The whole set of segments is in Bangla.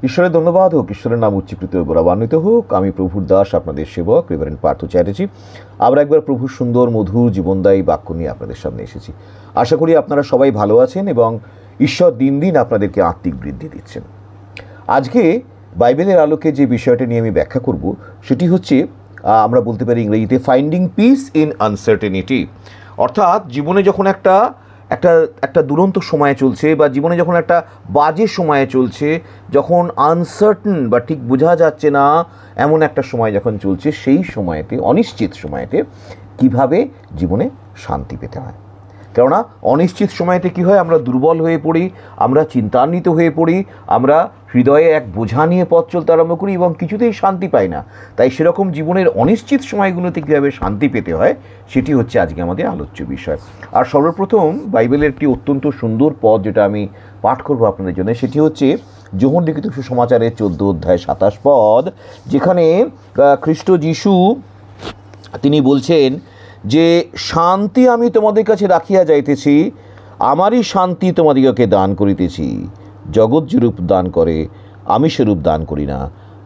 ঈশ্বরের ধন্যবাদ হোক, ঈশ্বরের নাম উচ্চীকৃত গৌরবান্বিত হোক। আমি প্রভুর দাস, আপনাদের সেবক রেভারেন্ড পার্থ চ্যাটার্জি। আবার একবার প্রভুর সুন্দর মধুর জীবনদায়ী বাক্য নিয়ে আপনাদের সামনে এসেছি। আশা করি আপনারা সবাই ভালো আছেন এবং ঈশ্বর দিন দিন আপনাদেরকে আত্মিক বৃদ্ধি দিচ্ছেন। আজকে বাইবেলের আলোকে যে বিষয়টা নিয়ে আমি ব্যাখ্যা করব সেটি হচ্ছে, আমরা বলতে পারি ইংরেজিতে ফাইন্ডিং পিস ইন আনসার্টেনিটি। অর্থাৎ জীবনে যখন একটা দুরন্ত সময় চলছে, বা জীবনে যখন একটা বাজে সময় চলছে, যখন আনসার্টেন বা ঠিক বোঝা যাচ্ছে না এমন একটা সময় যখন চলছে, সেই সময়তে, অনিশ্চিত সময়তে কিভাবে জীবনে শান্তি পেতে হয়। কেননা অনিশ্চিত সময়তে কী হয়, আমরা দুর্বল হয়ে পড়ি, আমরা চিন্তান্বিত হয়ে পড়ি, আমরা হৃদয়ে এক বোঝা নিয়ে পথ চলতে আরম্ভ করি এবং কিছুতেই শান্তি পাই না। তাই সেরকম জীবনের অনিশ্চিত সময়গুলোতে কীভাবে শান্তি পেতে হয় সেটি হচ্ছে আজকে আমাদের আলোচ্য বিষয়। আর সর্বপ্রথম বাইবেলের একটি অত্যন্ত সুন্দর পদ যেটা আমি পাঠ করবো আপনাদের জন্য, সেটি হচ্ছে যোহন লিখিত সুসমাচারের 14 অধ্যায় 27 পদ, যেখানে খ্রিস্ট যিশু তিনি বলছেন যে শান্তি আমি তোমাদের কাছে রাখিয়া যাইতেছি, আমারই শান্তি তোমাদিগকে দান করিতেছি। জগৎ যেরূপ দান করে আমি সেরূপ দান করি না।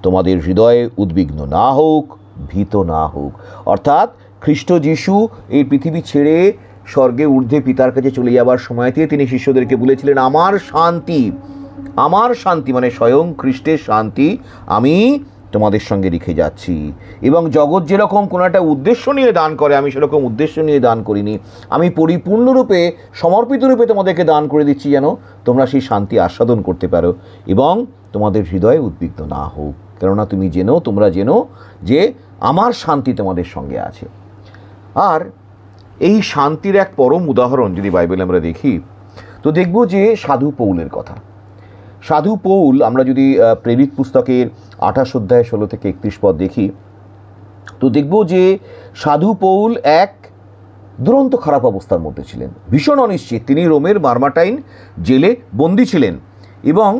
তোমাদের হৃদয়ে উদ্বিগ্ন না হোক, ভীত না হোক। অর্থাৎ খ্রিস্ট যিশু এই পৃথিবী ছেড়ে স্বর্গে ঊর্ধ্বে পিতার কাছে চলে যাবার সময়তে তিনি শিষ্যদেরকে বলেছিলেন, আমার শান্তি মানে স্বয়ং খ্রিস্টের শান্তি আমি তোমাদের সঙ্গে রেখে যাচ্ছি। এবং জগৎ যেরকম কোনো একটা উদ্দেশ্য নিয়ে দান করে, আমি সেরকম উদ্দেশ্য নিয়ে দান করিনি। আমি পরিপূর্ণরূপে সমর্পিত রূপে তোমাদেরকে দান করে দিচ্ছি, যেন তোমরা সেই শান্তি আস্বাদন করতে পারো এবং তোমাদের হৃদয়ে উদ্বিগ্ন না হোক। কেননা তোমরা জেনো যে আমার শান্তি তোমাদের সঙ্গে আছে। আর এই শান্তির এক পরম উদাহরণ যদি বাইবেলে আমরা দেখি, তো দেখব যে সাধু পৌলের কথা। সাধু পৌল, আমরা যদি প্রেরিত পুস্তকের 28 অধ্যায় 16 থেকে 31 পদ দেখি, তো দেখব যে সাধু পৌল এক দুরন্ত খারাপ অবস্থার মধ্যে ছিলেন, ভীষণ অনিশ্চিত। তিনি রোমের মার্মাটাইন জেলে বন্দী ছিলেন এবং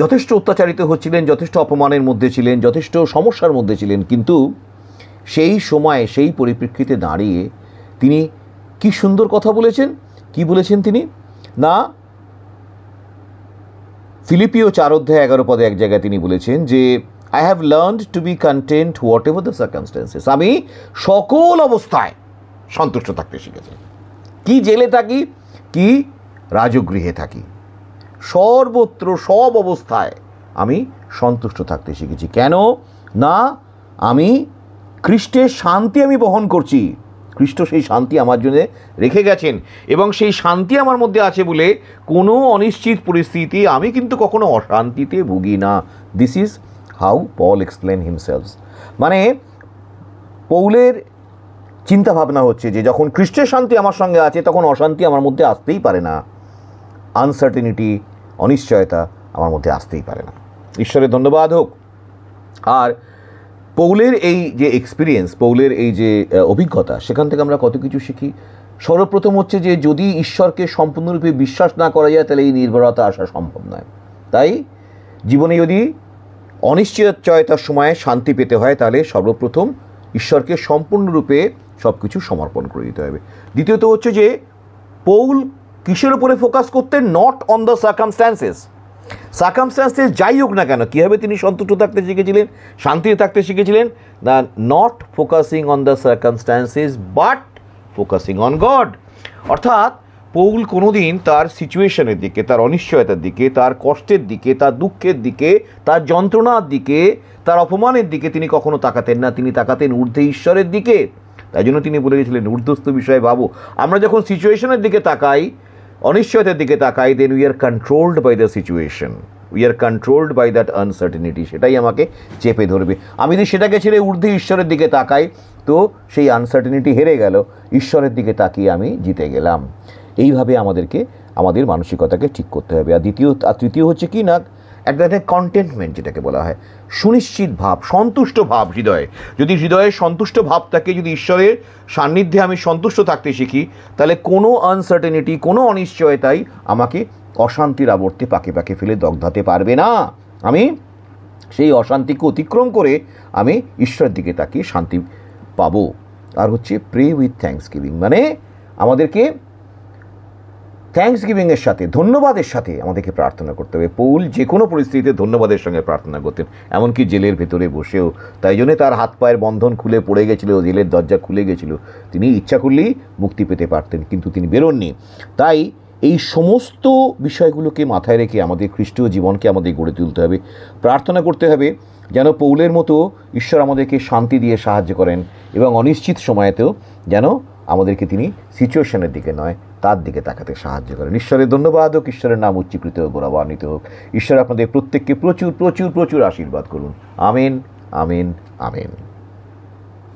যথেষ্ট অত্যাচারিত হচ্ছিলেন, যথেষ্ট অপমানের মধ্যে ছিলেন, যথেষ্ট সমস্যার মধ্যে ছিলেন। কিন্তু সেই সময়ে, সেই পরিপ্রেক্ষিতে দাঁড়িয়ে তিনি কি সুন্দর কথা বলেছেন। কি বলেছেন তিনি? না, ফিলিপিও 4 অধ্যায় 11 পদে এক জায়গায় তিনি বলেছেন যে I have learned to be content whatever the circumstances. আমি সকল অবস্থায় সন্তুষ্ট থাকতে শিখেছি। কি জেলে থাকি, কি রাজগৃহে থাকি, সর্বত্র সব অবস্থায় আমি সন্তুষ্ট থাকতে শিখেছি। কেন না, আমি খ্রিস্টের শান্তি আমি বহন করছি। খ্রিস্ট সেই শান্তি আমার জন্য রেখে গেছেন এবং সেই শান্তি আমার মধ্যে আছে বলে কোনো অনিশ্চিত পরিস্থিতি আমি কিন্তু কখনো অশান্তিতে ভুগি না। This is how Paul explain himself. মানে পৌলের চিন্তা ভাবনা হচ্ছে যে যখন খ্রিস্টের শান্তি আমার সঙ্গে আছে, তখন অশান্তি আমার মধ্যে আসতেই পারে না, আনসার্টেনিটি, অনিশ্চয়তা আমার মধ্যে আসতেই পারে না। ঈশ্বরের ধন্যবাদ হোক। আর পৌলের এই যে এক্সপিরিয়েন্স, পৌলের এই যে অভিজ্ঞতা, সেখান থেকে আমরা কত কিছু শিখি। সর্বপ্রথম হচ্ছে যে যদি ঈশ্বরকে সম্পূর্ণরূপে বিশ্বাস না করা যায়, তাহলে এই নির্ভরতা আসা সম্ভব নয়। তাই জীবনে যদি অনিশ্চয়তার সময়ে শান্তি পেতে হয়, তাহলে সর্বপ্রথম ঈশ্বরকে সম্পূর্ণরূপে সব কিছু সমর্পণ করে দিতে হবে। দ্বিতীয়ত হচ্ছে যে পৌল কিসের উপরে ফোকাস করতেন? নট অন দ্য সার্কামস্ট্যান্সেস যাই হোক না কেন, কীভাবে তিনি সন্তুষ্ট থাকতে শিখেছিলেন, শান্তিতে থাকতে শিখেছিলেন? না, not focusing on the circumstances but focusing on god. অর্থাৎ পৌল কোনোদিন তার সিচুয়েশনের দিকে, তার অনিশ্চয়তার দিকে, তার কষ্টের দিকে, তার দুঃখের দিকে, তার যন্ত্রণার দিকে, তার অপমানের দিকে তিনি কখনো তাকাতেন না। তিনি তাকাতেন ঊর্ধ্বে ঈশ্বরের দিকে। তাই জন্য তিনি বলে গেছিলেন, ঊর্ধ্বস্থ বিষয়ে ভাবো। আমরা যখন সিচুয়েশনের দিকে তাকাই, অনিশ্চয়তার দিকে তাকাই, then we are controlled by the situation, we are controlled by that uncertainty. সেটাই আমাকে চেপে ধরবে। আমি যদি সেটাকে ছেড়ে ঊর্ধ্বে ঈশ্বরের দিকে তাকাই, তো সেই আনসার্টেনিটি হেরে গেল, ঈশ্বরের দিকে তাকিয়ে আমি জিতে গেলাম। এইভাবে আমাদেরকে আমাদের মানসিকতাকে ঠিক করতে হবে। আর তৃতীয় হচ্ছে কি না, এক ধরনের কন্টেন্টমেন্ট, যেটাকে বলা হয় সুনিশ্চিত ভাব, সন্তুষ্ট ভাব হৃদয়ে। যদি হৃদয়ে সন্তুষ্ট ভাব থাকে, যদি ঈশ্বরের সান্নিধ্যে আমি সন্তুষ্ট থাকতে শিখি, তাহলে কোনো আনসার্টেনিটি, কোনো অনিশ্চয়তাই আমাকে অশান্তির আবর্তে পাকে পাকে ফেলে দগ্ধাতে পারবে না। আমি সেই অশান্তিকে অতিক্রম করে আমি ঈশ্বরের দিকে তাকিয়ে শান্তি পাবো। আর হচ্ছে প্রে উইথ থ্যাঙ্কসগিভিং, মানে আমাদেরকে থ্যাঙ্কস গিভিংয়ের সাথে, ধন্যবাদের সাথে আমাদেরকে প্রার্থনা করতে হবে। পৌল যে কোনো পরিস্থিতিতে ধন্যবাদের সঙ্গে প্রার্থনা করতেন, এমনকি জেলের ভেতরে বসেও। তাই জন্যে তার হাত পায়ের বন্ধন খুলে পড়ে গেছিল, জেলের দরজা খুলে গেছিল, তিনি ইচ্ছা করলেই মুক্তি পেতে পারতেন, কিন্তু তিনি বেরোননি। তাই এই সমস্ত বিষয়গুলোকে মাথায় রেখে আমাদের খ্রিস্টীয় জীবনকে আমাদের গড়ে তুলতে হবে। প্রার্থনা করতে হবে যেন পৌলের মতো ঈশ্বর আমাদেরকে শান্তি দিয়ে সাহায্য করেন, এবং অনিশ্চিত সময়েতেও যেন আমাদেরকে তিনি সিচুয়েশনের দিকে নয়, তার দিকে তাকাতে সাহায্য করেন। ঈশ্বরের ধন্যবাদ হোক, ঈশ্বরের নাম উচ্চীকৃত হোক, গৌরবান্বিত হোক। ঈশ্বর আপনাদের প্রত্যেককে প্রচুর প্রচুর প্রচুর আশীর্বাদ করুন। আমিন, আমিন, আমিন।